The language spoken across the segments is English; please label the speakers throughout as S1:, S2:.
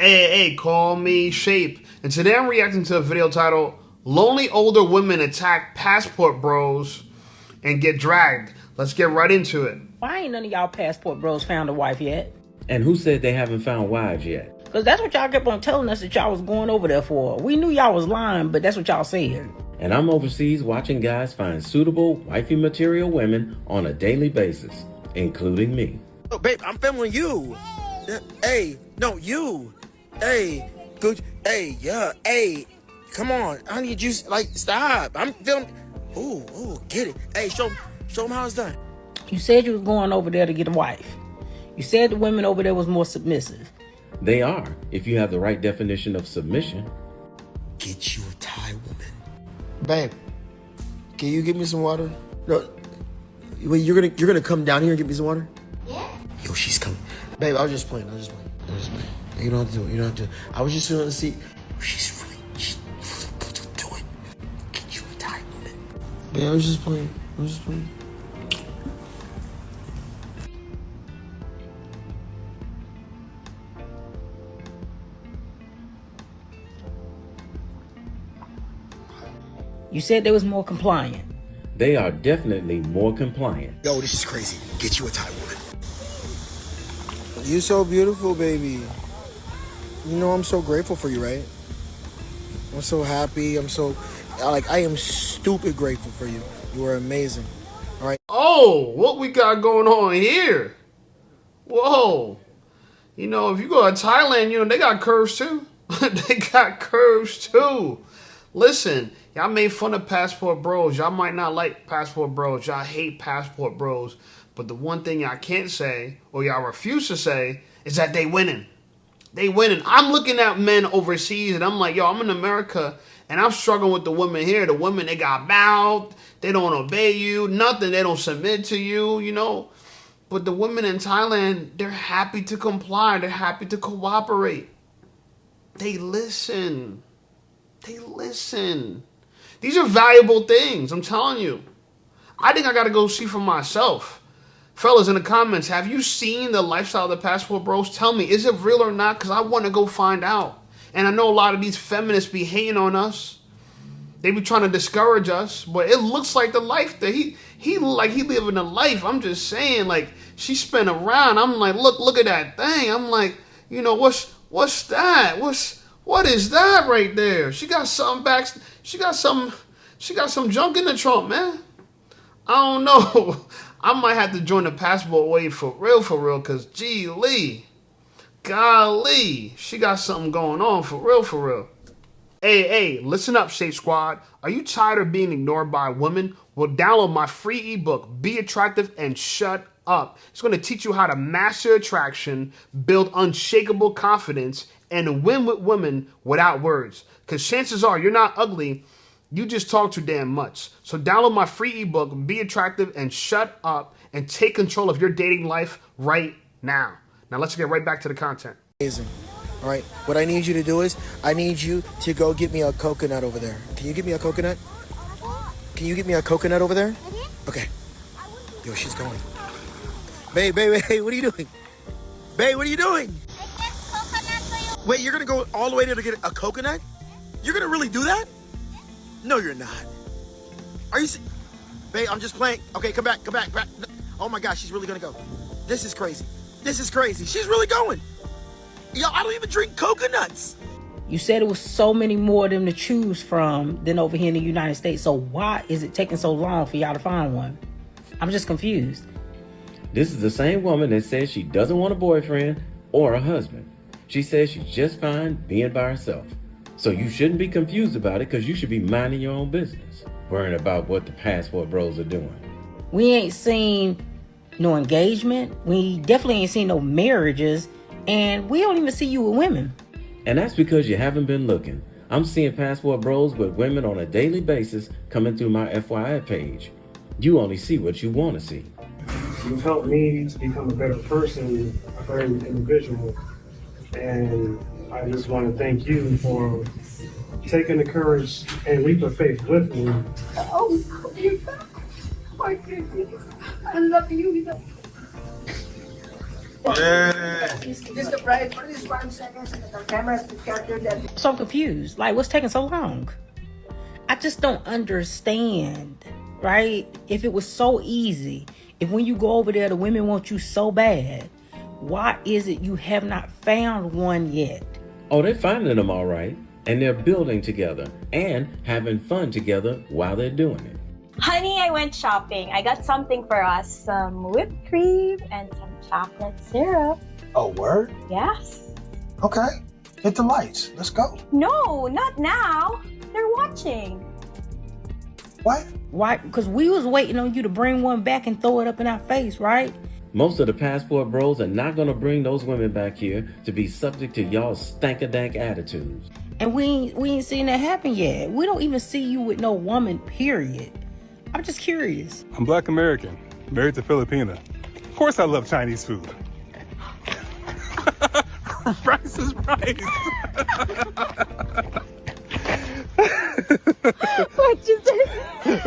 S1: Hey, call me Shape. And today I'm reacting to a video titled Lonely Older Women Attack Passport Bros and Get Dragged. Let's get right into it.
S2: Why ain't none of y'all passport bros found a wife yet?
S3: And who said they haven't found wives yet?
S2: Because that's what y'all kept on telling us that y'all was going over there for. We knew y'all was lying, but that's what y'all said.
S3: And I'm overseas watching guys find suitable, wifey material women on a daily basis, including me.
S4: Oh, babe, I'm filming you. Hey, no, you. Hey, good. Hey, yeah. Hey, come on. I need you. Like, stop. I'm filming. Ooh, get it. Hey, show them how it's done.
S2: You said you was going over there to get a wife. You said the women over there was more submissive.
S3: They are, if you have the right definition of submission.
S4: Get you a Thai woman. Babe, can you give me some water? No, wait, you're gonna come down here and get me some water? Yeah. Yo, she's coming. Babe, I was just playing. You don't have to do it. You don't have to. I was just going to see. She's really do it. Get you a Thai woman. Babe, I was just playing.
S2: You said they was more compliant.
S3: They are definitely more compliant.
S4: Yo, this is crazy. Get you a Thai woman. You're so beautiful, baby. You know I'm so grateful for you, right? I'm so happy. I am stupid grateful for you. You are amazing. All right.
S1: Oh, what we got going on here? Whoa. You know, if you go to Thailand, they got curves too. They got curves too. Listen, y'all made fun of passport bros. Y'all might not like passport bros. Y'all hate passport bros. But the one thing y'all can't say, or y'all refuse to say, is that they winning. They winning. I'm looking at men overseas, and I'm like, yo, I'm in America, and I'm struggling with the women here. The women, they got mouthed. They don't obey you. Nothing. They don't submit to you, But the women in Thailand, they're happy to comply. They're happy to cooperate. They listen. These are valuable things, I'm telling you. I think I got to go see for myself. Fellas, in the comments, have you seen the lifestyle of the passport bros? Tell me, is it real or not? Because I want to go find out. And I know a lot of these feminists be hating on us. They be trying to discourage us. But it looks like the life that he living a life. I'm just saying, like, she spin around. I'm like, look at that thing. I'm like, what's that? What is that right there? She got something back. She got some junk in the trunk, man. I don't know. I might have to join the passport wave for real, because golly, she got something going on for real. Hey, listen up, Shape Squad. Are you tired of being ignored by women? Well, download my free ebook, Be Attractive and Shut Up. It's going to teach you how to master attraction, build unshakable confidence, and win with women without words. Because chances are you're not ugly. You just talk too damn much. So download my free ebook, Be Attractive and Shut Up, and take control of your dating life right now. Now let's get right back to the content.
S4: Amazing. All right. What I need you to do is I need you to go get me a coconut over there. Can you get me a coconut? Can you get me a coconut over there? Okay. Yo, she's going. Babe, what are you doing? Babe, what are you doing? Wait, you're going to go all the way there to get a coconut? You're going to really do that? No, you're not. Are you Babe, I'm just playing. Okay, come back. Oh my gosh, she's really gonna go. This is crazy. She's really going. Yo, I don't even drink coconuts.
S2: You said it was so many more of them to choose from than over here in the United States. So why is it taking so long for y'all to find one? I'm just confused.
S3: This is the same woman that says she doesn't want a boyfriend or a husband. She says she's just fine being by herself. So you shouldn't be confused about it, because you should be minding your own business, worrying about what the passport bros are doing.
S2: We ain't seen no engagement. We definitely ain't seen no marriages. And we don't even see you with women.
S3: And that's because you haven't been looking. I'm seeing passport bros with women on a daily basis coming through my FYI page. You only see what you want to see.
S5: You've helped me to become a better person, a better individual. And I just want to thank you for taking the courage and leap of faith with me.
S6: Oh, my goodness. I love you. Just the price for this 5 seconds and the camera to capture that.
S2: So confused. Like, what's taking so long? I just don't understand, right? If it was so easy, if when you go over there, the women want you so bad, why is it you have not found one yet?
S3: Oh, they're finding them all right. And they're building together and having fun together while they're doing it.
S7: Honey, I went shopping. I got something for us. Some whipped cream and some chocolate syrup.
S8: Oh, word?
S7: Yes.
S8: Okay. Hit the lights. Let's go.
S7: No, not now. They're watching.
S8: What?
S2: Why? Because we was waiting on you to bring one back and throw it up in our face, right?
S3: Most of the passport bros are not going to bring those women back here to be subject to y'all's stank-a-dank attitudes.
S2: And we ain't seen that happen yet. We don't even see you with no woman, period. I'm just curious.
S9: I'm Black American, married to Filipina. Of course I love Chinese food. Rice is rice.
S7: What you say?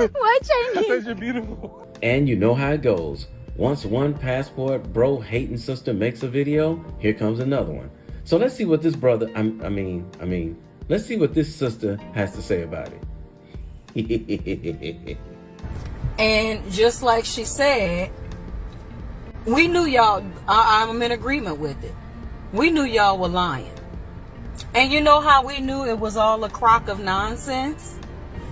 S7: Why Chinese?
S9: I said you're beautiful.
S3: And you know how it goes. Once one passport bro hating sister makes a video, here comes another one. So let's see what this brother, let's see what this sister has to say about it.
S2: And just like she said, we knew y'all, I'm in agreement with it. We knew y'all were lying. And you know how we knew it was all a crock of nonsense?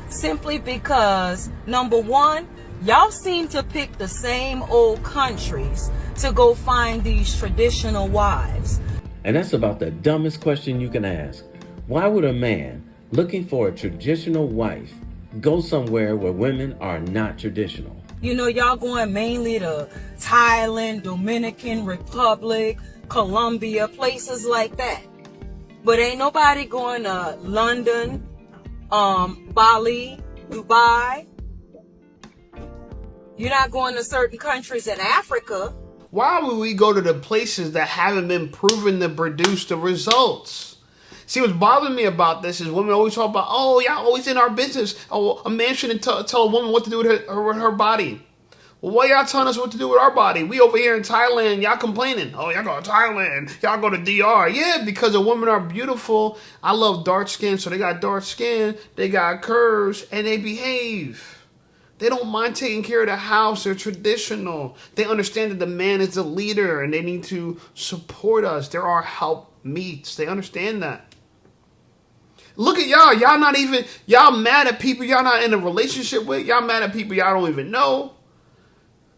S2: Simply because, number one, y'all seem to pick the same old countries to go find these traditional wives.
S3: And that's about the dumbest question you can ask. Why would a man looking for a traditional wife go somewhere where women are not traditional?
S2: You know, y'all going mainly to Thailand, Dominican Republic, Colombia, places like that. But ain't nobody going to London, Bali, Dubai. You're not going to certain countries in Africa.
S1: Why would we go to the places that haven't been proven to produce the results? See, what's bothering me about this is women always talk about, oh, y'all always in our business. Oh, a man shouldn't tell a woman what to do with her body. Well, why y'all telling us what to do with our body? We over here in Thailand, y'all complaining. Oh, y'all go to Thailand. Y'all go to DR. Yeah, because the women are beautiful. I love dark skin, so they got dark skin. They got curves, and they behave. They don't mind taking care of the house. They're traditional. They understand that the man is the leader and they need to support us. They're our helpmeets. They understand that. Look at y'all. Y'all mad at people y'all not in a relationship with. Y'all mad at people y'all don't even know.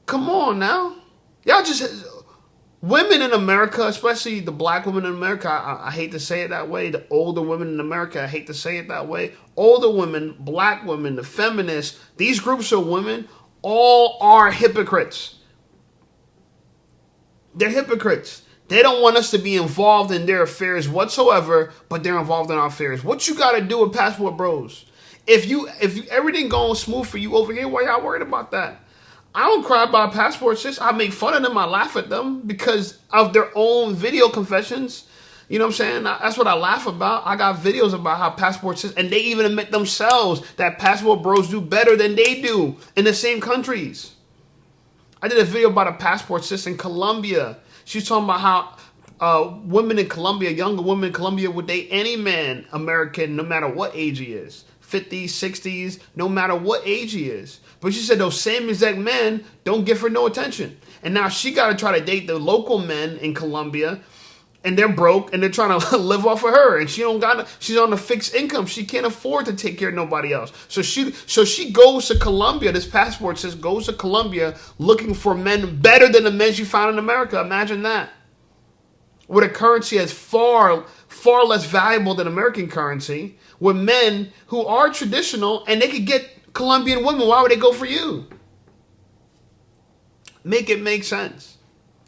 S1: Come on now. Y'all just... Women in America, especially the black women in America, I hate to say it that way. The older women in America, I hate to say it that way. Older women, black women, the feminists, these groups of women all are hypocrites. They're hypocrites. They don't want us to be involved in their affairs whatsoever, but they're involved in our affairs. What you got to do with passport bros? If everything going smooth for you over here, why y'all worried about that? I don't cry about passport sis. I make fun of them. I laugh at them because of their own video confessions. You know what I'm saying? That's what I laugh about. I got videos about how passport sis, and they even admit themselves that passport bros do better than they do in the same countries. I did a video about a passport sis in Colombia. She's talking about how women in Colombia, younger women in Colombia would date any man, American, no matter what age he is. 50s, 60s, no matter what age he is. But she said those same exact men don't give her no attention. And now she got to try to date the local men in Colombia, and they're broke, and they're trying to live off of her. And she's on a fixed income. She can't afford to take care of nobody else. So she goes to Colombia. This passport says goes to Colombia looking for men better than the men she found in America. Imagine that. Where the currency is far, far less valuable than American currency, with men who are traditional, and they could get Colombian women. Why would they go for you? Make it make sense.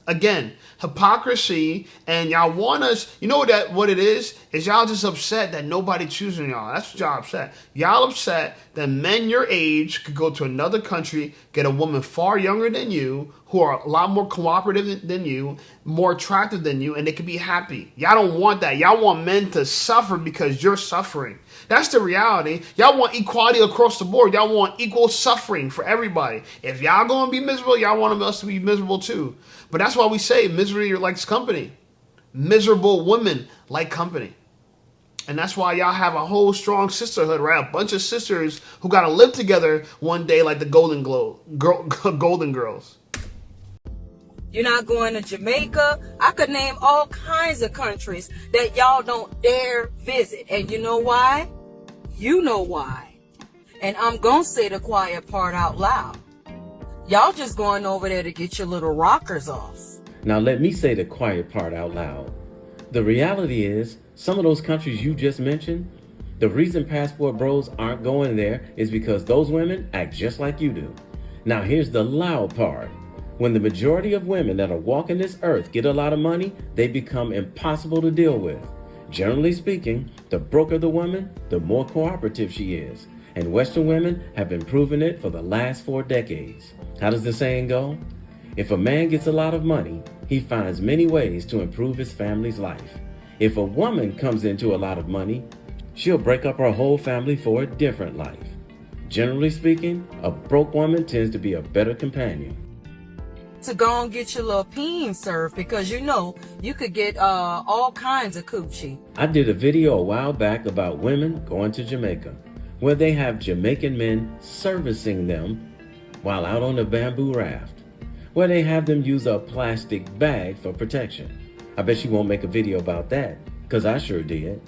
S1: Again, hypocrisy, and y'all want us, you know what it is y'all just upset that nobody choosing y'all. That's what y'all upset. Y'all upset that men your age could go to another country, get a woman far younger than you, who are a lot more cooperative than you, more attractive than you, and they can be happy. Y'all don't want that. Y'all want men to suffer because you're suffering. That's the reality. Y'all want equality across the board. Y'all want equal suffering for everybody. If y'all gonna be miserable, y'all want us to be miserable too. But that's why we say misery likes company. Miserable women like company. And that's why y'all have a whole strong sisterhood, right? A bunch of sisters who got to live together one day like the Golden Girls.
S2: You're not going to Jamaica. I could name all kinds of countries that y'all don't dare visit. And you know why? You know why. And I'm going to say the quiet part out loud. Y'all just going over there to get your little rockers off.
S3: Now let me say the quiet part out loud. The reality is, some of those countries you just mentioned, the reason passport bros aren't going there is because those women act just like you do. Now here's the loud part. When the majority of women that are walking this earth get a lot of money, they become impossible to deal with. Generally speaking, the broker the woman, the more cooperative she is. And Western women have been proving it for the last 4 decades. How does the saying go? If a man gets a lot of money, he finds many ways to improve his family's life. If a woman comes into a lot of money, she'll break up her whole family for a different life. Generally speaking, a broke woman tends to be a better companion.
S2: To go and get your little peen served, because you know you could get all kinds of coochie.
S3: I did a video a while back about women going to Jamaica, where they have Jamaican men servicing them while out on the bamboo raft, where they have them use a plastic bag for protection. I bet you won't make a video about that, because I sure did.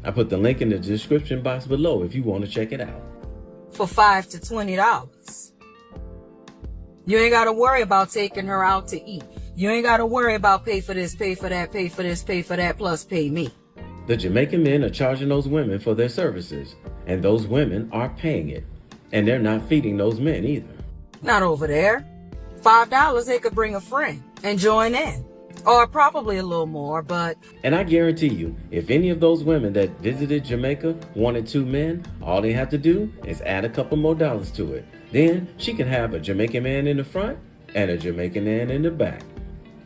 S3: I put the link in the description box below if you want to check it out.
S2: For $5 to $20. You ain't got to worry about taking her out to eat. You ain't got to worry about pay for this, pay for that, pay for this, pay for that, plus pay me.
S3: The Jamaican men are charging those women for their services, and those women are paying it. And they're not feeding those men either.
S2: Not over there. $5, they could bring a friend and join in. Or probably a little more, but...
S3: And I guarantee you, if any of those women that visited Jamaica wanted 2 men, all they have to do is add a couple more dollars to it. Then she can have a Jamaican man in the front and a Jamaican man in the back.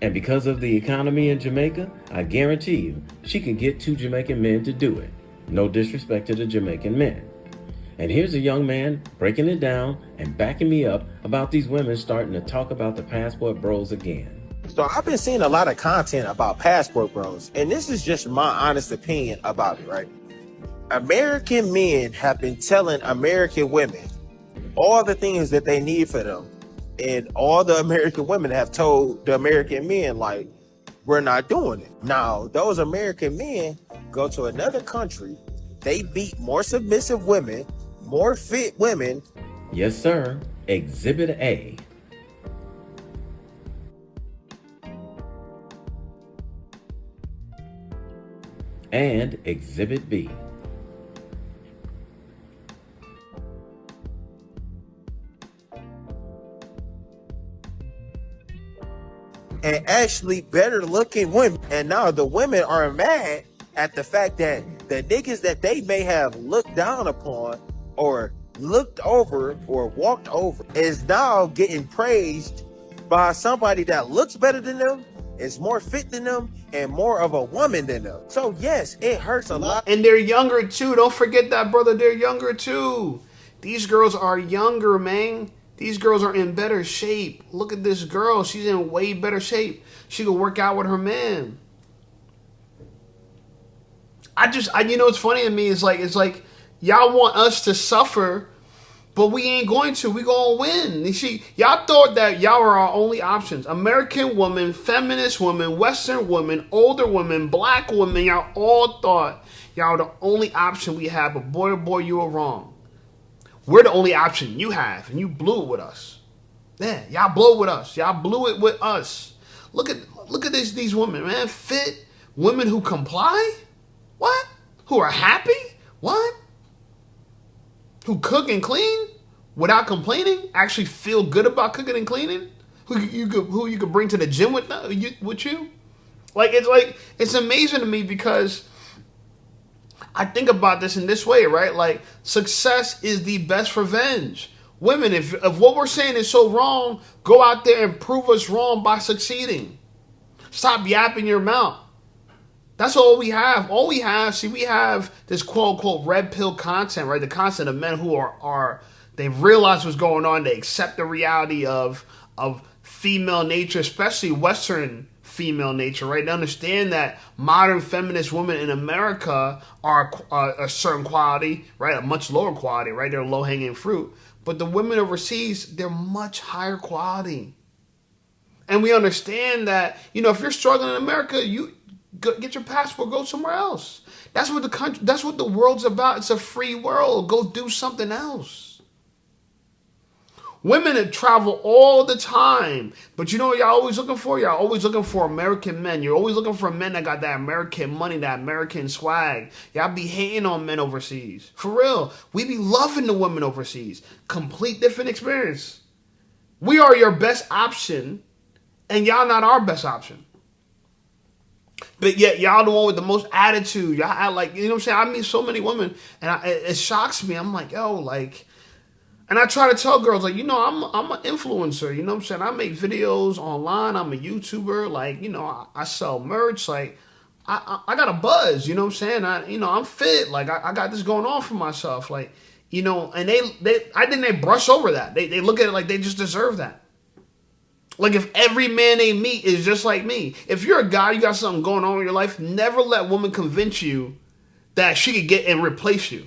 S3: And because of the economy in Jamaica, I guarantee you, she can get 2 Jamaican men to do it. No disrespect to the Jamaican men. And here's a young man breaking it down and backing me up about these women starting to talk about the passport bros again.
S10: So I've been seeing a lot of content about passport bros, and this is just my honest opinion about it, right? American men have been telling American women all the things that they need for them, and all the American women have told the American men, like, we're not doing it. Now, those American men go to another country, they beat more submissive women, more fit women.
S3: Yes, sir. Exhibit A. And Exhibit B.
S10: And actually better looking women. And now the women are mad at the fact that the niggas that they may have looked down upon or looked over or walked over is now getting praised by somebody that looks better than them, is more fit than them, and more of a woman than them. So yes, it hurts a lot.
S1: And they're younger too. Don't forget that, brother. They're younger too. These girls are younger, man. These girls are in better shape. Look at this girl. She's in way better shape. She could work out with her man. You know what's funny to me is it's like y'all want us to suffer, but we ain't going to. We gonna win. You see, y'all thought that y'all were our only options. American woman, feminist woman, Western woman, older woman, black woman. Y'all all thought y'all were the only option we had. But boy, oh boy, you were wrong. We're the only option you have, and you blew it with us. Yeah, y'all blew it with us. Y'all blew it with us. Look at these women, man. Fit women who comply. What? Who are happy? What? Who cook and clean without complaining? Actually feel good about cooking and cleaning? Who you could bring to the gym with you? It's amazing to me because I think about this in this way, right? Like, success is the best revenge. Women, if what we're saying is so wrong, go out there and prove us wrong by succeeding. Stop yapping your mouth. That's all we have. All we have, see, we have this quote unquote red pill content, right? The content of men who are they realize what's going on. They accept the reality of female nature, especially Western female nature, right? They understand that modern feminist women in America are a certain quality, right? A much lower quality, right? They're low-hanging fruit. But the women overseas, they're much higher quality. And we understand that, if you're struggling in America, you get your passport, go somewhere else. That's what the world's about. It's a free world. Go do something else. Women that travel all the time. But you know what y'all always looking for? Y'all always looking for American men. You're always looking for men that got that American money, that American swag. Y'all be hating on men overseas. For real. We be loving the women overseas. Complete different experience. We are your best option, and y'all not our best option. But yet y'all the one with the most attitude. Y'all act like, you know what I'm saying? I meet so many women, and it shocks me. I'm like, yo, like... And I try to tell girls, like, I'm an influencer, you know what I'm saying? I make videos online. I'm a YouTuber. Like, I sell merch. Like, I got a buzz, you know what I'm saying? I'm fit. Like, I got this going on for myself. Like, and I think they brush over that. They look at it like they just deserve that. Like, if every man they meet is just like me. If you're a guy, you got something going on in your life, never let woman convince you that she could get and replace you.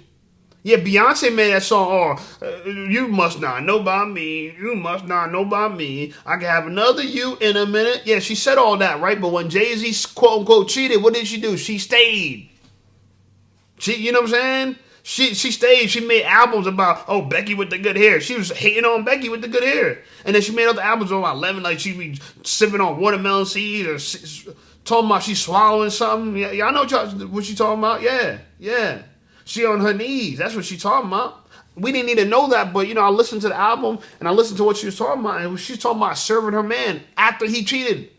S1: Yeah, Beyonce made that song, you must not know about me. You must not know about me. I can have another you in a minute. Yeah, she said all that, right? But when Jay-Z, quote unquote, cheated, what did she do? She stayed. You know what I'm saying? She stayed. She made albums about, Becky with the good hair. She was hating on Becky with the good hair. And then she made other albums about lemon, like she be sipping on watermelon seeds or talking about she swallowing something. Yeah, y'all know what she talking about? Yeah. She on her knees. That's what she talking about. We didn't need to know that, but, I listened to the album, and I listened to what she was talking about, and she's talking about serving her man after he cheated.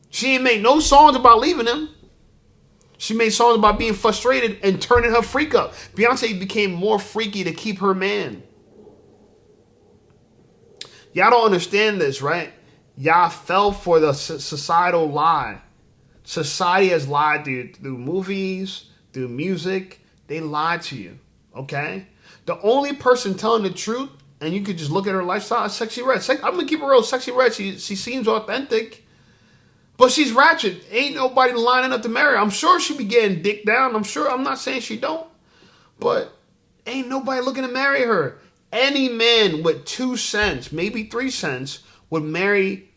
S1: She ain't made no songs about leaving him. She made songs about being frustrated and turning her freak up. Beyonce became more freaky to keep her man. Y'all don't understand this, right? Y'all fell for the societal lie. Society has lied through movies, through music. They lied to you, okay? The only person telling the truth, and you could just look at her lifestyle, is Sexy Red. I'm going to keep it real. Sexy Red, she seems authentic, but she's ratchet. Ain't nobody lining up to marry her. I'm sure she be getting dick down. I'm not saying she don't, but ain't nobody looking to marry her. Any man with 2 cents, maybe 3 cents, would marry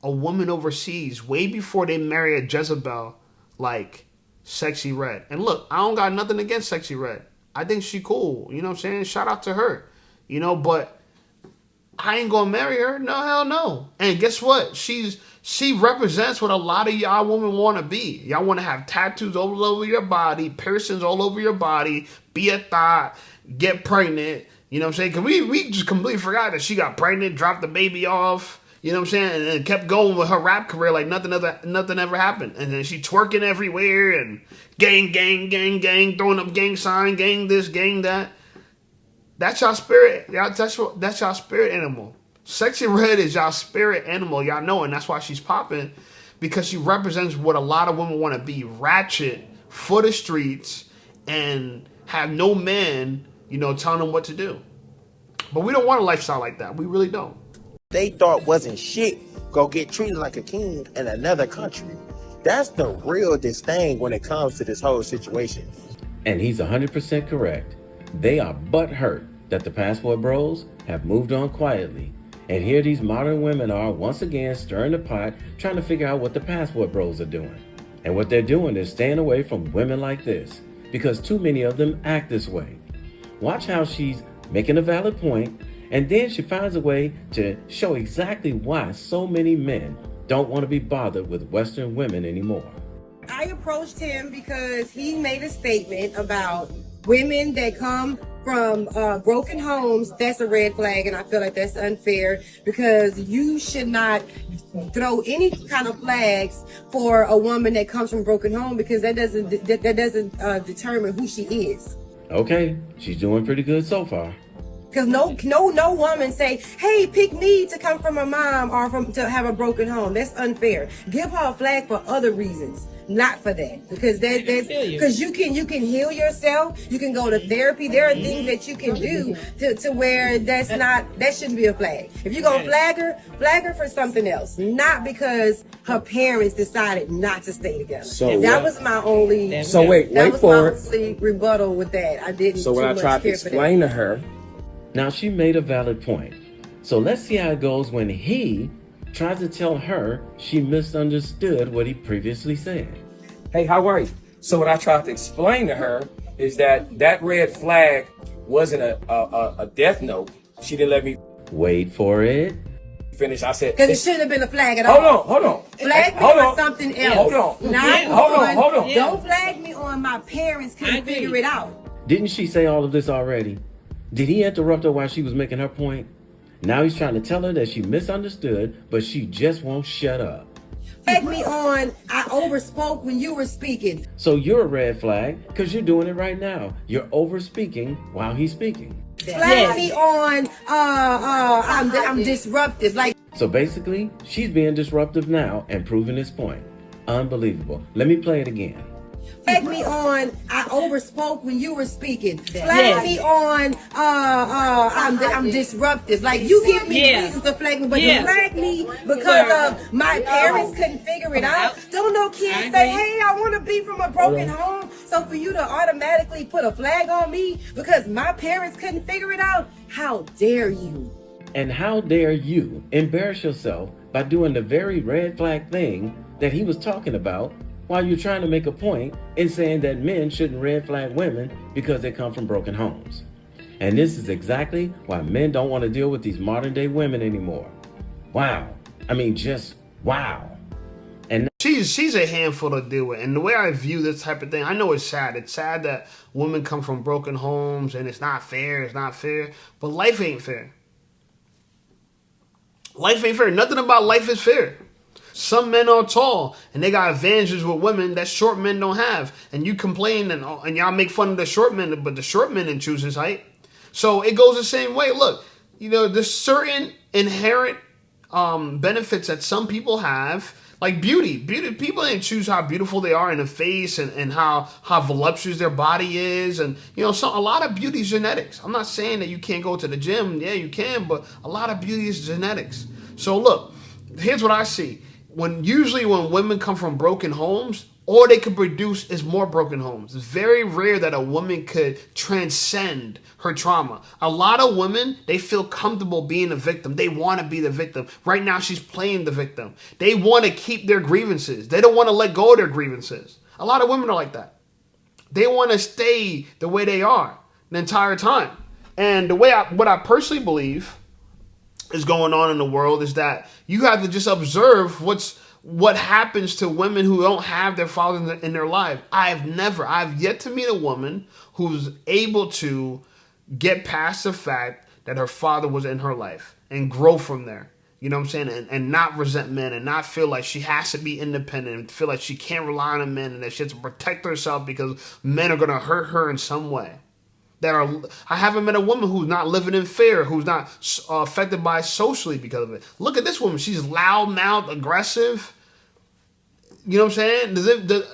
S1: a woman overseas way before they marry a Jezebel like Sexy Red. And look, I don't got nothing against Sexy Red. I think she cool. You know what I'm saying? Shout out to her. But I ain't gonna marry her. No, hell no. And guess what? She represents what a lot of y'all women want to be. Y'all want to have tattoos all over your body, piercings all over your body, be a thought, get pregnant. You know what I'm saying? Because we just completely forgot that she got pregnant, dropped the baby off. You know what I'm saying? And kept going with her rap career like nothing ever happened. And then she twerking everywhere and gang, throwing up gang sign, gang this, gang that. That's y'all spirit. That's y'all spirit animal. Sexy Red is y'all spirit animal. Y'all know, and that's why she's popping. Because she represents what a lot of women want to be. Ratchet, for the streets, and have no man, telling them what to do. But we don't want a lifestyle like that. We really don't.
S10: They thought wasn't shit go get treated like a king in another country. That's the real disdain when it comes to this whole situation.
S3: And he's 100% correct. They are butthurt that the Passport Bros have moved on quietly. And here these modern women are once again stirring the pot, trying to figure out what the Passport Bros are doing. And what they're doing is staying away from women like this, because too many of them act this way. Watch how she's making a valid point, and then she finds a way to show exactly why so many men don't want to be bothered with Western women anymore.
S11: I approached him because he made a statement about women that come from broken homes. That's a red flag, and I feel like that's unfair because you should not throw any kind of flags for a woman that comes from broken home, because that doesn't determine who she is.
S3: Okay, she's doing pretty good so far.
S11: Because no woman say, hey, pick me to come from a mom or to have a broken home. That's unfair. Give her a flag for other reasons, not for that. Because because you can heal yourself. You can go to therapy. There are things that you can do to where that shouldn't be a flag. If you're gonna flag her for something else, not because her parents decided not to stay together.
S10: So
S11: that was my only.
S10: So wait for it.
S11: Only rebuttal with that. I didn't.
S10: So when I tried to explain to her.
S3: Now, she made a valid point. So let's see how it goes when he tries to tell her she misunderstood what he previously said.
S12: Hey, how are you? So what I tried to explain to her is that red flag wasn't a death note. She didn't let me
S3: wait for it.
S12: Finish. I said
S11: because it shouldn't have been a flag at all.
S12: Hold on.
S11: Flag me on something else.
S12: Hold on.
S11: Don't flag me on my parents couldn't figure it out.
S3: Didn't she say all of this already? Did he interrupt her while she was making her point? Now he's trying to tell her that she misunderstood, but she just won't shut up.
S11: Flag me on, I overspoke when you were speaking.
S3: So you're a red flag because you're doing it right now. You're overspeaking while he's speaking.
S11: Flag me on, I'm disruptive.
S3: So basically, she's being disruptive now and proving this point. Unbelievable. Let me play it again.
S11: Flag me on, I overspoke when you were speaking. Flag me on, I'm disruptive. You give me reasons to flag me, but you flag me because of my parents couldn't figure it out. Don't no kids say, hey, I want to be from a broken home. So for you to automatically put a flag on me because my parents couldn't figure it out, how dare you?
S3: And how dare you embarrass yourself by doing the very red flag thing that he was talking about while you're trying to make a point in saying that men shouldn't red flag women because they come from broken homes. And this is exactly why men don't want to deal with these modern day women anymore. Wow. I mean, just wow. And
S1: she's a handful to deal with. And the way I view this type of thing, I know it's sad. It's sad that women come from broken homes and it's not fair. It's not fair. But life ain't fair. Life ain't fair. Nothing about life is fair. Some men are tall and they got advantages with women that short men don't have. And you complain and y'all make fun of the short men, but the short men didn't choose his height. So it goes the same way. Look, there's certain inherent benefits that some people have, like beauty. People didn't choose how beautiful they are in the face and how voluptuous their body is. And, a lot of beauty is genetics. I'm not saying that you can't go to the gym. Yeah, you can, but a lot of beauty is genetics. So look, here's what I see. Usually when women come from broken homes, all they could produce is more broken homes. It's very rare that a woman could transcend her trauma. A lot of women, they feel comfortable being a victim. They want to be the victim. Right now, she's playing the victim. They want to keep their grievances. They don't want to let go of their grievances. A lot of women are like that. They want to stay the way they are the entire time. And what I personally believe is going on in the world is that you have to just observe what happens to women who don't have their fathers in their life. I've yet to meet a woman who's able to get past the fact that her father was in her life and grow from there. You know what I'm saying? And not resent men and not feel like she has to be independent and feel like she can't rely on men and that she has to protect herself because men are going to hurt her in some way. I haven't met a woman who's not living in fear, who's not affected by socially because of it. Look at this woman. She's loud-mouthed, aggressive. You know what I'm saying?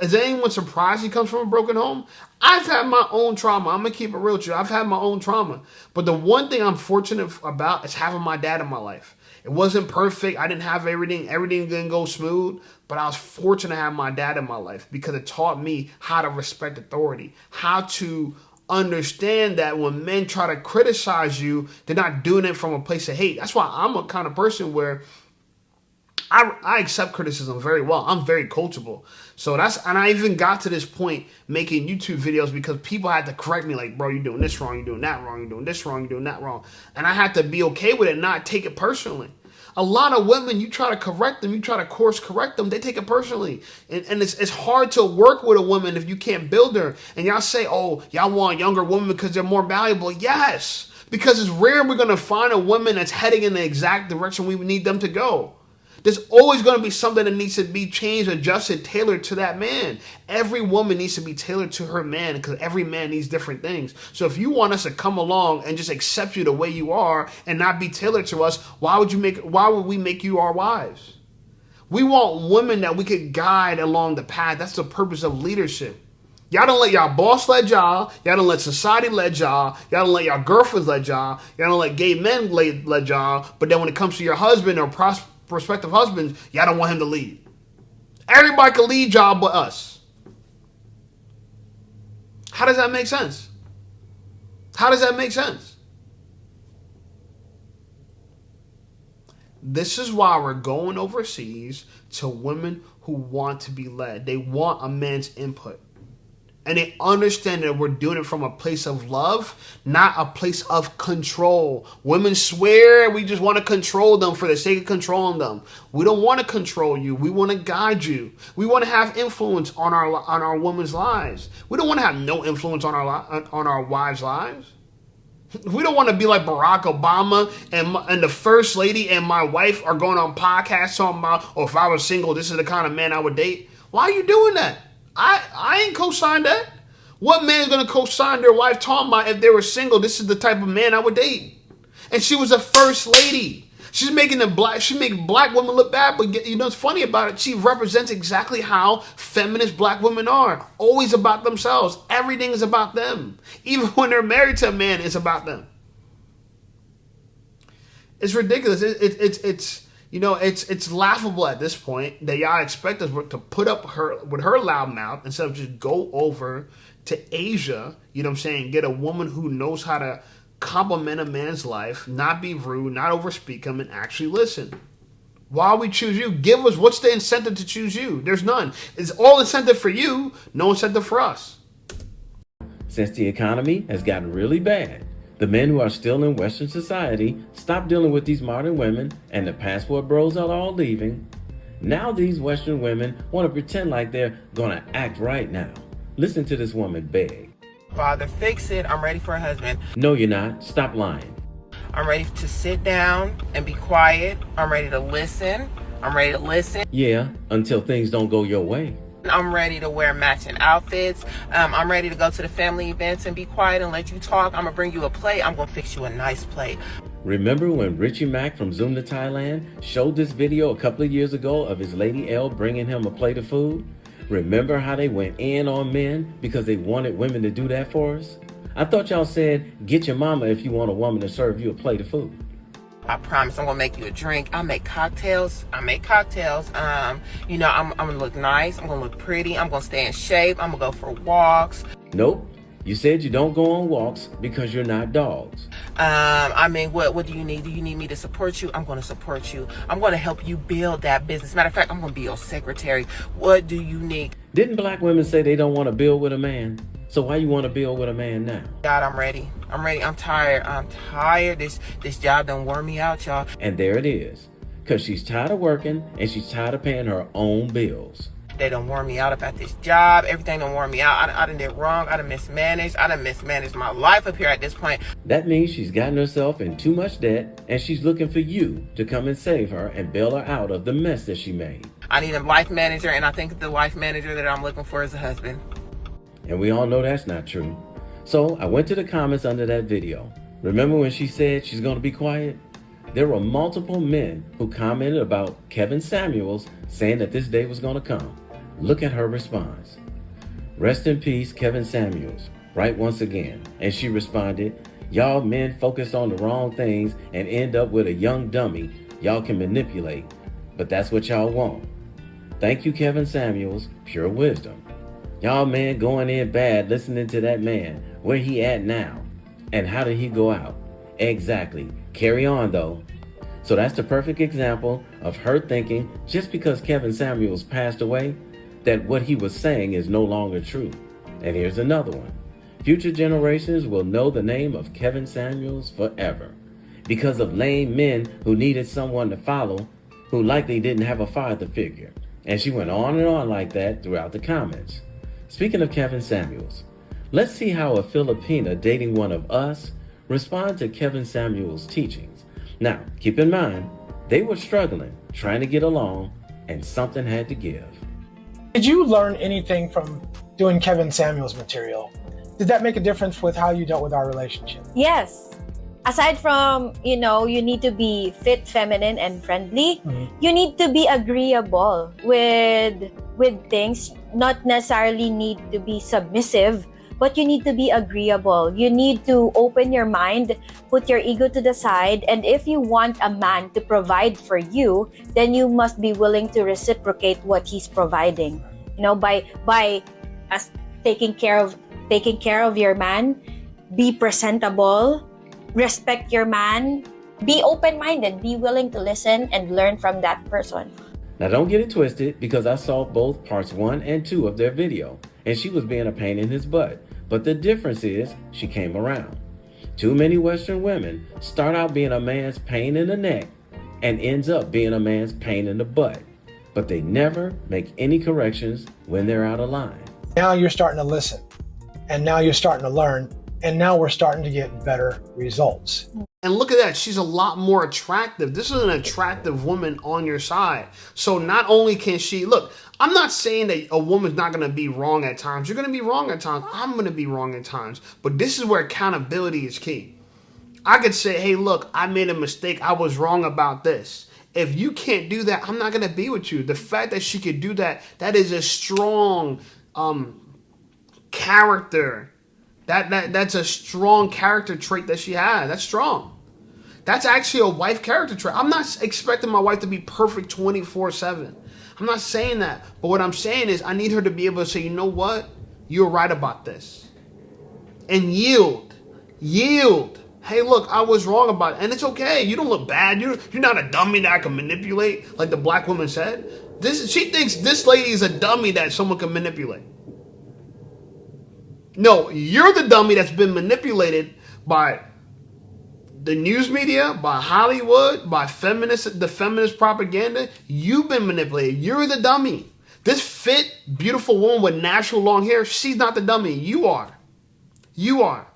S1: Is anyone surprised she comes from a broken home? I've had my own trauma. I'm going to keep it real with you. I've had my own trauma. But the one thing I'm fortunate about is having my dad in my life. It wasn't perfect. I didn't have everything. Everything didn't go smooth. But I was fortunate to have my dad in my life because it taught me how to respect authority, how to understand that when men try to criticize you, they're not doing it from a place of hate. That's why I'm a kind of person where I accept criticism very well. I'm very coachable. And I even got to this point making YouTube videos because people had to correct me like, bro, you're doing this wrong, you're doing that wrong, you're doing this wrong, you're doing that wrong. And I had to be okay with it, not take it personally. A lot of women, you try to correct them, you try to course correct them, they take it personally. And it's hard to work with a woman if you can't build her. And y'all say, oh, y'all want younger women because they're more valuable. Yes, because it's rare we're going to find a woman that's heading in the exact direction we need them to go. There's always going to be something that needs to be changed, adjusted, tailored to that man. Every woman needs to be tailored to her man because every man needs different things. So if you want us to come along and just accept you the way you are and not be tailored to us, why would we make you our wives? We want women that we could guide along the path. That's the purpose of leadership. Y'all don't let y'all boss lead y'all. Y'all don't let society lead y'all. Y'all don't let y'all girlfriends lead y'all. Y'all don't let gay men lead y'all. But then when it comes to your husband or prospective husbands, y'all don't want him to lead. Everybody can lead y'all but us. How does that make sense? How does that make sense? This is why we're going overseas to women who want to be led. They want a man's input. And they understand that we're doing it from a place of love, not a place of control. Women swear we just want to control them for the sake of controlling them. We don't want to control you. We want to guide you. We want to have influence on our women's lives. We don't want to have no influence on our wives' lives. We don't want to be like Barack Obama and the first lady and my wife are going on podcasts talking about, oh, if I was single, this is the kind of man I would date. Why are you doing that? I ain't co-signed that. What man's gonna co-sign their wife talking about if they were single, this is the type of man I would date? And she was a first lady. She make black women look bad, but you know what's funny about it? She represents exactly how feminist black women are. Always about themselves. Everything is about them. Even when they're married to a man, it's about them. It's ridiculous. It's laughable at this point that y'all expect us to put up with her loud mouth instead of just go over to Asia, you know what I'm saying, get a woman who knows how to compliment a man's life, not be rude, not overspeak him, and actually listen. Why we choose you? Give us, what's the incentive to choose you? There's none. It's all incentive for you, no incentive for us.
S3: Since the economy has gotten really bad, the men who are still in Western society stopped dealing with these modern women, and the passport bros are all leaving. Now these Western women want to pretend like they're gonna act right now. Listen to this woman beg.
S13: Father, fix it. I'm ready for a husband.
S3: No, you're not. Stop lying.
S13: I'm ready to sit down and be quiet. I'm ready to listen. I'm ready to listen.
S3: Yeah, until things don't go your way.
S13: I'm ready to wear matching outfits. I'm ready to go to the family events and be quiet and let you talk. I'm going to bring you a plate. I'm going to fix you a nice plate.
S3: Remember when Richie Mack from Zoom to Thailand showed this video a couple of years ago of his lady L bringing him a plate of food? Remember how they went in on men because they wanted women to do that for us? I thought y'all said, get your mama if you want a woman to serve you a plate of food.
S13: I promise I'm gonna make you a drink. I make cocktails. I'm gonna look nice. I'm gonna look pretty. I'm gonna stay in shape. I'm gonna go for walks.
S3: Nope. You said you don't go on walks because you're not dogs.
S13: What do you need? Do you need me to support you? I'm gonna support you. I'm gonna help you build that business. Matter of fact, I'm gonna be your secretary. What do you need?
S3: Didn't black women say they don't want to build with a man? So why you want to build with a man now?
S13: God, I'm ready. I'm tired. This job done wore me out, y'all.
S3: And there it is. Because she's tired of working and she's tired of paying her own bills.
S13: They done wore me out about this job. Everything done wore me out. I done did wrong. I done mismanaged my life up here at this point.
S3: That means she's gotten herself in too much debt and she's looking for you to come and save her and bail her out of the mess that she made.
S13: I need a life manager, and I think the life manager that I'm looking for is a husband.
S3: And we all know that's not true. So I went to the comments under that video. Remember when she said she's going to be quiet? There were multiple men who commented about Kevin Samuels saying that this day was going to come. Look at her response. Rest in peace, Kevin Samuels. Right once again. And she responded, y'all men focus on the wrong things and end up with a young dummy y'all can manipulate. But that's what y'all want. Thank you, Kevin Samuels. Pure wisdom. Y'all man going in bad listening to that man. Where he at now? And how did he go out? Exactly. Carry on though. So that's the perfect example of her thinking just because Kevin Samuels passed away, that what he was saying is no longer true. And here's another one. Future generations will know the name of Kevin Samuels forever because of lame men who needed someone to follow who likely didn't have a father figure. And she went on and on like that throughout the comments. Speaking of Kevin Samuels, let's see how a Filipina dating one of us respond to Kevin Samuels' teachings. Now, keep in mind, They were struggling, trying to get along, and something had to give.
S8: Did you learn anything from doing Kevin Samuels material? Did that make a difference with how you dealt with our relationship?
S14: Yes. Aside from, you need to be fit, feminine, and friendly, you need to be agreeable with things, not necessarily need to be submissive, but you need to be agreeable. You need to open your mind, put your ego to the side, and if you want a man to provide for you, then you must be willing to reciprocate what he's providing. By us taking care of your man, be presentable, respect your man, be open-minded, be willing to listen and learn from that person.
S3: Now don't get it twisted, because I saw both parts 1 and 2 of their video, and she was being a pain in his butt. But the difference is she came around. Too many Western women start out being a man's pain in the neck and ends up being a man's pain in the butt. But they never make any corrections when they're out of line.
S8: Now you're starting to listen, and now you're starting to learn, and now we're starting to get better results.
S1: And look at that, she's a lot more attractive. This is an attractive woman on your side. So not only can she, look, I'm not saying that a woman's not gonna be wrong at times. You're gonna be wrong at times. I'm gonna be wrong at times. But this is where accountability is key. I could say, hey, look, I made a mistake. I was wrong about this. If you can't do that, I'm not gonna be with you. The fact that she could do that, that is a strong character. That's a strong character trait that she has. That's strong. That's actually a wife character trait. I'm not expecting my wife to be perfect 24/7. I'm not saying that. But what I'm saying is I need her to be able to say, you know what? You're right about this. And yield. Yield. Hey, look, I was wrong about it. And it's okay. You don't look bad. You're not a dummy that I can manipulate, like the black woman said. She thinks this lady is a dummy that someone can manipulate. No, you're the dummy that's been manipulated by the news media, by Hollywood, by the feminist propaganda. You've been manipulated. You're the dummy. This fit, beautiful woman with natural long hair, she's not the dummy. You are. You are.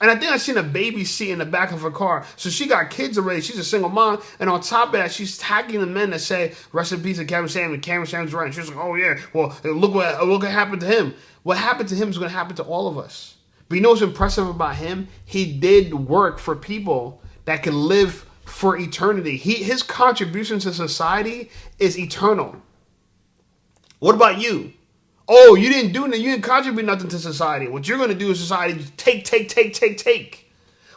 S1: And I think I've seen a baby seat in the back of her car. So she got kids already. She's a single mom. And on top of that, she's tagging the men that say, rest in peace to Kevin Samuels. Kevin Samuels right. And she's like, oh yeah, well, look what happened to him. What happened to him is going to happen to all of us. But you know what's impressive about him? He did work for people that can live for eternity. His contribution to society is eternal. What about you? Oh, you didn't do nothing. You didn't contribute nothing to society. What you're going to do in society is take.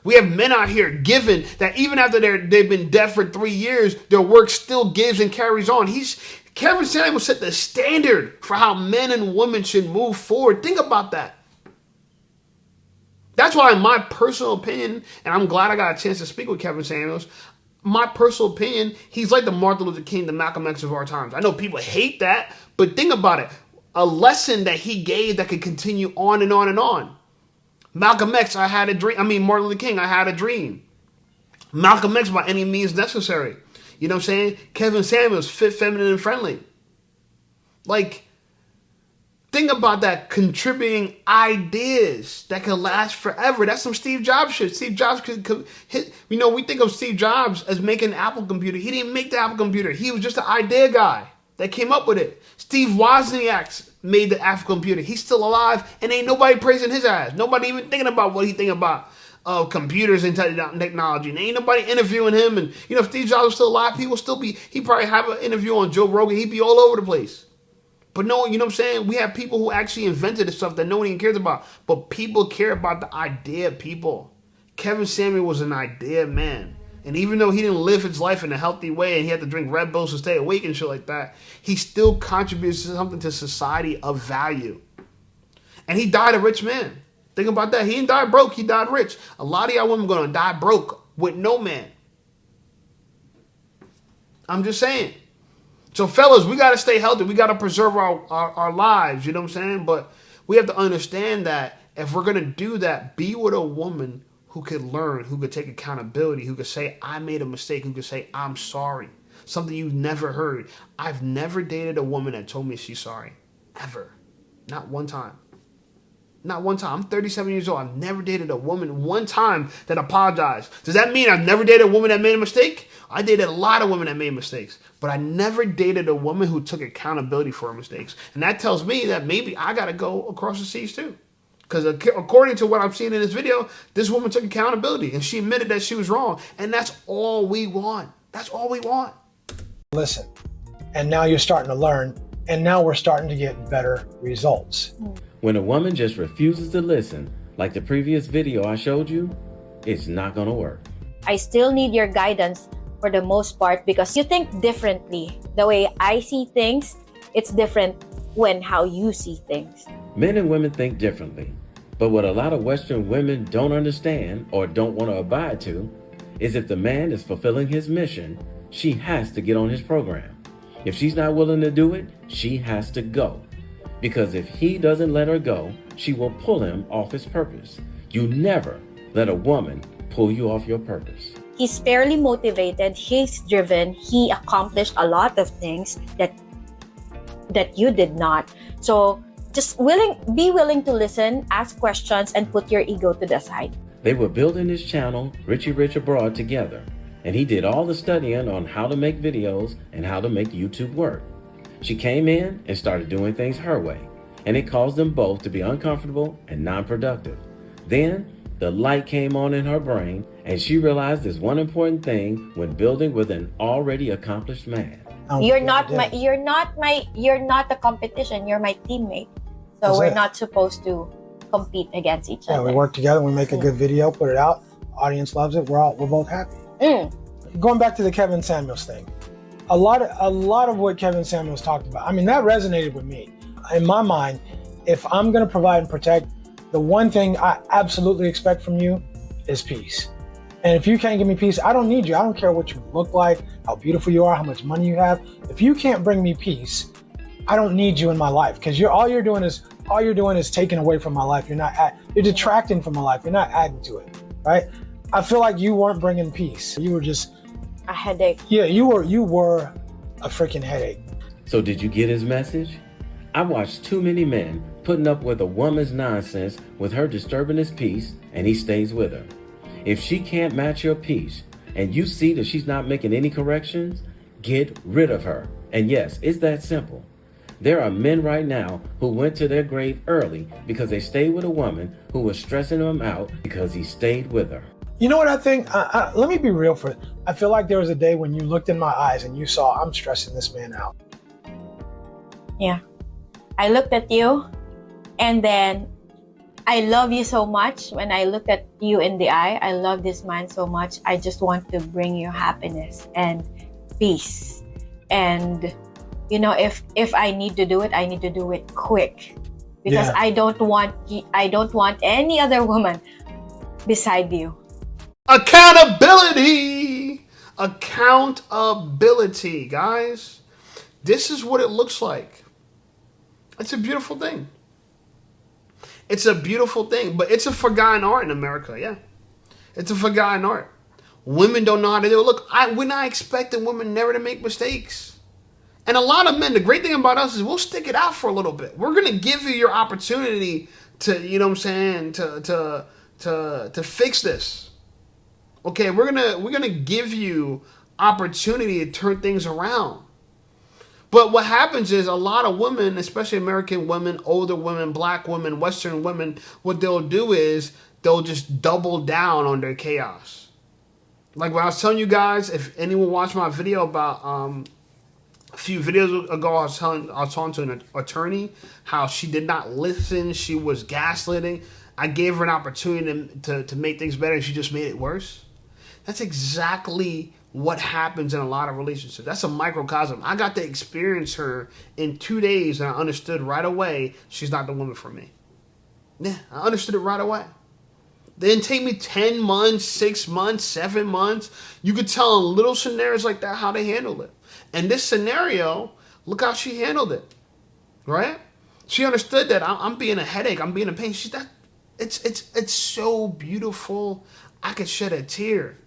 S1: We have men out here giving that even after they've been dead for 3 years, their work still gives and carries on. Kevin Samuels set the standard for how men and women should move forward. Think about that. That's why, in my personal opinion, and I'm glad I got a chance to speak with Kevin Samuels, my personal opinion, he's like the Martin Luther King, the Malcolm X of our times. I know people hate that, but think about it. A lesson that he gave that could continue on and on and on. Malcolm X, I had a dream. Martin Luther King, I had a dream. Malcolm X, by any means necessary. You know what I'm saying? Kevin Samuels, fit, feminine, and friendly. Like, think about that, contributing ideas that can last forever. That's some Steve Jobs shit. Steve Jobs could hit, we think of Steve Jobs as making an Apple computer. He didn't make the Apple computer. He was just an idea guy that came up with it. Steve Wozniak made the Apple computer. He's still alive, and ain't nobody praising his ass. Nobody even thinking about what he think about computers and technology. And ain't nobody interviewing him. And, if Steve Jobs was still alive, he'd probably have an interview on Joe Rogan. He'd be all over the place. But no, you know what I'm saying? We have people who actually invented this stuff that no one even cares about. But people care about the idea of people. Kevin Samuels was an idea man. And even though he didn't live his life in a healthy way and he had to drink Red Bulls to stay awake and shit like that, he still contributes something to society of value. And he died a rich man. Think about that. He didn't die broke. He died rich. A lot of y'all women going to die broke with no man. I'm just saying. So fellas, we got to stay healthy. We got to preserve our lives. You know what I'm saying? But we have to understand that if we're going to do that, be with a woman who could learn, who could take accountability, who could say, I made a mistake, who could say, I'm sorry. Something you've never heard. I've never dated a woman that told me she's sorry. Ever. Not one time. Not one time. I'm 37 years old. I've never dated a woman one time that apologized. Does that mean I've never dated a woman that made a mistake? I dated a lot of women that made mistakes, but I never dated a woman who took accountability for her mistakes. And that tells me that maybe I got to go across the seas too. Because according to what I'm seeing in this video, this woman took accountability and she admitted that she was wrong. And that's all we want. That's all we want.
S8: Listen, and now you're starting to learn, and now we're starting to get better results.
S3: When a woman just refuses to listen, like the previous video I showed you, it's not gonna work.
S14: I still need your guidance for the most part because you think differently. The way I see things, it's different when how you see things.
S3: Men and women think differently, but what a lot of Western women don't understand or don't want to abide to is if the man is fulfilling his mission, she has to get on his program. If she's not willing to do it, she has to go. Because if he doesn't let her go, she will pull him off his purpose. You never let a woman pull you off your purpose.
S14: He's fairly motivated, he's driven, he accomplished a lot of things that you did not. So just be willing to listen, ask questions, and put your ego to the side.
S3: They were building his channel, Richie Rich Abroad, together, and he did all the studying on how to make videos and how to make YouTube work. She came in and started doing things her way, and it caused them both to be uncomfortable and non-productive. Then the light came on in her brain, and she realized this one important thing when building with an already accomplished man.
S14: You're not the competition, you're my teammate. So
S8: That's
S14: we're
S8: it.
S14: not supposed to compete against each
S8: Yeah,
S14: other.
S8: we work together, we make a good video, put it out, audience loves it, we're both happy. Going back to the Kevin Samuels thing, a lot of what Kevin Samuels talked about, I mean, that resonated with me. In my mind, if I'm gonna provide and protect, the one thing I absolutely expect from you is peace. And if you can't give me peace, I don't need you. I don't care what you look like, how beautiful you are, how much money you have. If you can't bring me peace, I don't need you in my life, because all you're doing is taking away from my life. You're detracting from my life. You're not adding to it, right? I feel like you weren't bringing peace. You were just
S14: a headache.
S8: Yeah, you were a freaking headache.
S3: So did you get his message? I watched too many men putting up with a woman's nonsense with her disturbing his peace, and he stays with her. If she can't match your peace and you see that she's not making any corrections, get rid of her. And yes, it's that simple. There are men right now who went to their grave early because they stayed with a woman who was stressing them out because he stayed with her.
S8: You know what I think? Let me be real for it. I feel like there was a day when you looked in my eyes and you saw I'm stressing this man out.
S14: Yeah. I looked at you and then I love you so much. When I looked at you in the eye, I love this man so much. I just want to bring you happiness and peace. And you know, if I need to do it, I need to do it quick. Because I don't want any other woman beside you.
S1: Accountability! Accountability, guys. This is what it looks like. It's a beautiful thing. It's a beautiful thing, but it's a forgotten art in America, yeah. It's a forgotten art. Women don't know how to do it. Look, we're not expecting women never to make mistakes. And a lot of men, the great thing about us is we'll stick it out for a little bit. We're going to give you your opportunity to, you know what I'm saying, to fix this. Okay, we're gonna give you opportunity to turn things around. But what happens is a lot of women, especially American women, older women, black women, Western women, what they'll do is they'll just double down on their chaos. Like when I was telling you guys, if anyone watched my video about a few videos ago, I was talking to an attorney how she did not listen, she was gaslighting. I gave her an opportunity to make things better and she just made it worse. That's exactly what happens in a lot of relationships. That's a microcosm. I got to experience her in 2 days and I understood right away she's not the woman for me. Yeah, I understood it right away. It didn't take me 10 months, 6 months, 7 months. You could tell in little scenarios like that how they handled it. And this scenario, look how she handled it, right? She understood that I'm being a headache, I'm being a pain. She's not. It's so beautiful. I could shed a tear.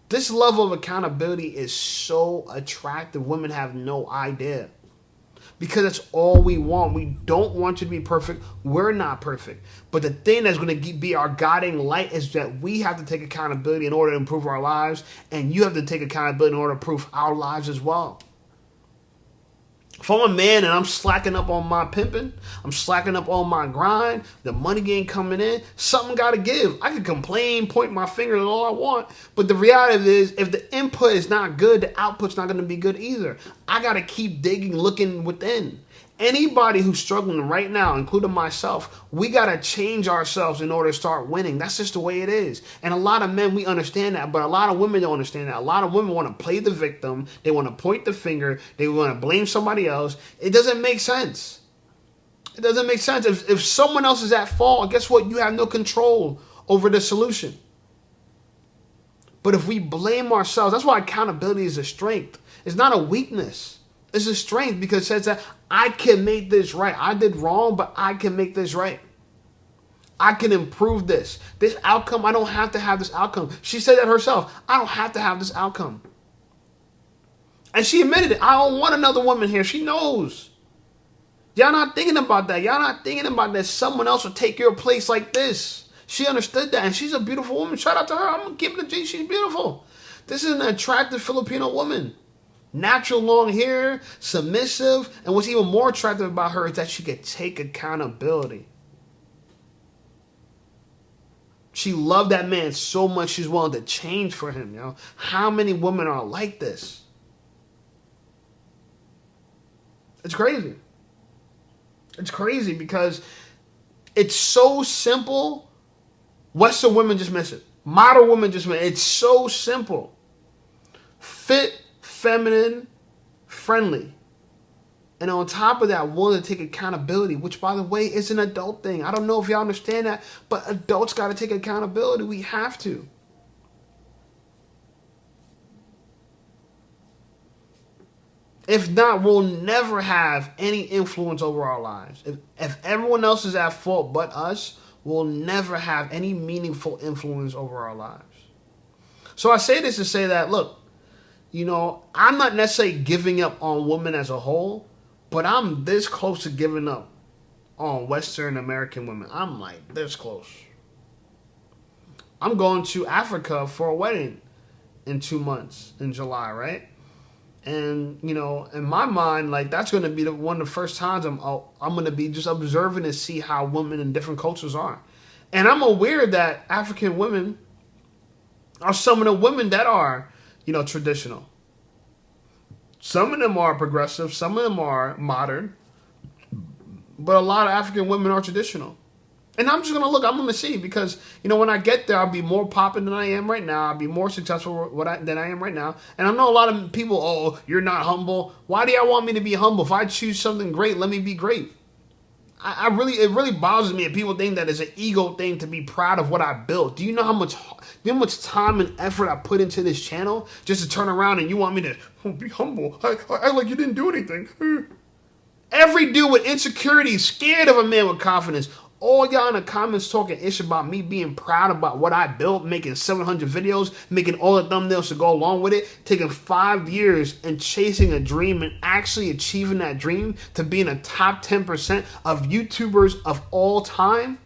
S1: This level of accountability is so attractive. Women have no idea. because that's all we want. We don't want you to be perfect. We're not perfect. But the thing that's going to be our guiding light is that we have to take accountability in order to improve our lives, and you have to take accountability in order to improve our lives as well. If I'm a man and I'm slacking up on my pimping, I'm slacking up on my grind, the money ain't coming in, something got to give. I can complain, point my finger at all I want, but the reality is if the input is not good, the output's not going to be good either. I got to keep digging, looking within. Anybody who's struggling right now, including myself, we got to change ourselves in order to start winning. That's just the way it is. And a lot of men, we understand that, but a lot of women don't understand that. A lot of women want to play the victim. They want to point the finger. They want to blame somebody else. It doesn't make sense. It doesn't make sense. If someone else is at fault, guess what? You have no control over the solution. But if we blame ourselves, that's why accountability is a strength. It's not a weakness. It's a strength because it says that I can make this right. I did wrong, but I can make this right. I can improve this. This outcome, I don't have to have this outcome. She said that herself. I don't have to have this outcome. And she admitted it. I don't want another woman here. She knows. Y'all not thinking about that. Y'all not thinking about that someone else will take your place like this. She understood that, and she's a beautiful woman. Shout out to her. I'm going to give it a G. She's beautiful. This is an attractive Filipino woman. Natural long hair, submissive, and what's even more attractive about her is that she could take accountability. She loved that man so much she's willing to change for him, you know. How many women are like this? It's crazy. It's crazy because it's so simple. Western women just miss it. Modern women just miss it. It's so simple. Fit, feminine, friendly. And on top of that, willing to take accountability, which, by the way, is an adult thing. I don't know if y'all understand that, but adults got to take accountability. We have to. If not, we'll never have any influence over our lives. If everyone else is at fault but us, we'll never have any meaningful influence over our lives. So I say this to say that, look, you know, I'm not necessarily giving up on women as a whole, but I'm this close to giving up on Western American women. I'm like this close. I'm going to Africa for a wedding in 2 months in July, right? And, you know, in my mind, like, that's going to be one of the first times I'm going to be just observing to see how women in different cultures are. And I'm aware that African women are some of the women that are, you know, traditional. Some of them are progressive. Some of them are modern. But a lot of African women are traditional. And I'm just going to look. I'm going to see because, you know, when I get there, I'll be more popping than I am right now. I'll be more successful than I am right now. And I know a lot of people, oh, you're not humble. Why do y'all want me to be humble? If I choose something great, let me be great. It really bothers me if people think that it's an ego thing to be proud of what I built. Do you know how much time and effort I put into this channel just to turn around and you want me to be humble? I like you didn't do anything. Every dude with insecurity is scared of a man with confidence. All y'all in the comments talking ish about me being proud about what I built, making 700 videos, making all the thumbnails to go along with it, taking 5 years and chasing a dream and actually achieving that dream to be in the top 10% of YouTubers of all time.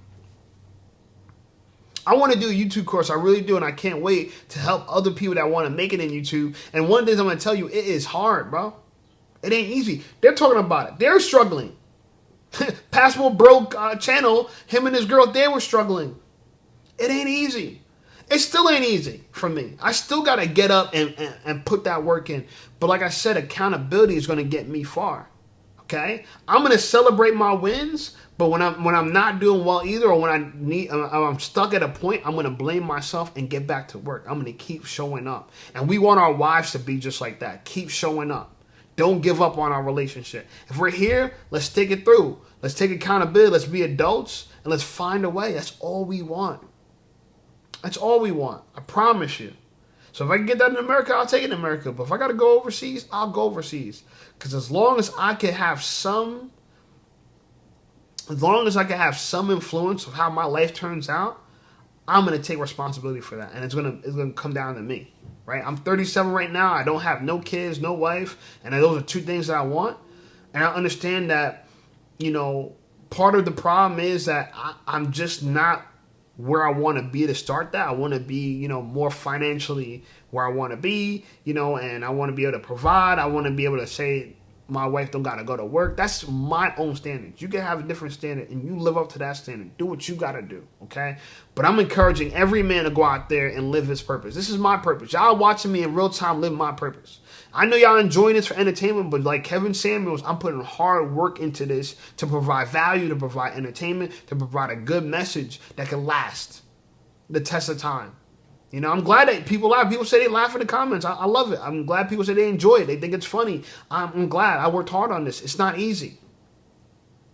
S1: I want to do a YouTube course. I really do, and I can't wait to help other people that want to make it in YouTube. And one of the things I'm going to tell you, it is hard, bro. It ain't easy. They're talking about it. They're struggling. Passport Bro channel, him and his girl, they were struggling. It ain't easy. It still ain't easy for me. I still got to get up and put that work in. But like I said, accountability is going to get me far. Okay? I'm going to celebrate my wins, but when I'm not doing well either, or when I'm stuck at a point, I'm going to blame myself and get back to work. I'm going to keep showing up. And we want our wives to be just like that. Keep showing up. Don't give up on our relationship. If we're here, let's take it through. Let's take accountability. Let's be adults. And let's find a way. That's all we want. That's all we want. I promise you. So if I can get that in America, I'll take it in America. But if I got to go overseas, I'll go overseas. Because as long as I can have some influence of how my life turns out, I'm going to take responsibility for that. And it's going to come down to me. Right? I'm 37 right now. I don't have no kids, no wife. And those are two things that I want. And I understand that, you know, part of the problem is that I'm just not where I want to be to start that. I want to be, you know, more financially where I want to be, you know, and I want to be able to provide. I want to be able to say my wife don't got to go to work. That's my own standards. You can have a different standard and you live up to that standard. Do what you got to do, okay? But I'm encouraging every man to go out there and live his purpose. This is my purpose. Y'all watching me in real time live my purpose. I know y'all enjoying this for entertainment, but like Kevin Samuels, I'm putting hard work into this to provide value, to provide entertainment, to provide a good message that can last the test of time. You know, I'm glad that people laugh. People say they laugh in the comments. I love it. I'm glad people say they enjoy it. They think it's funny. I'm glad. I worked hard on this. It's not easy.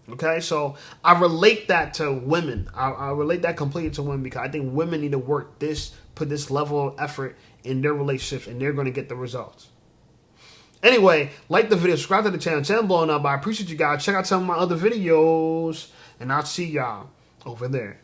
S1: Okay, so I relate that to women. I relate that completely to women because I think women need to work this, put this level of effort in their relationships, and they're going to get the results. Anyway, like the video, subscribe to the channel. Channel blowing up. I appreciate you guys. Check out some of my other videos, and I'll see y'all over there.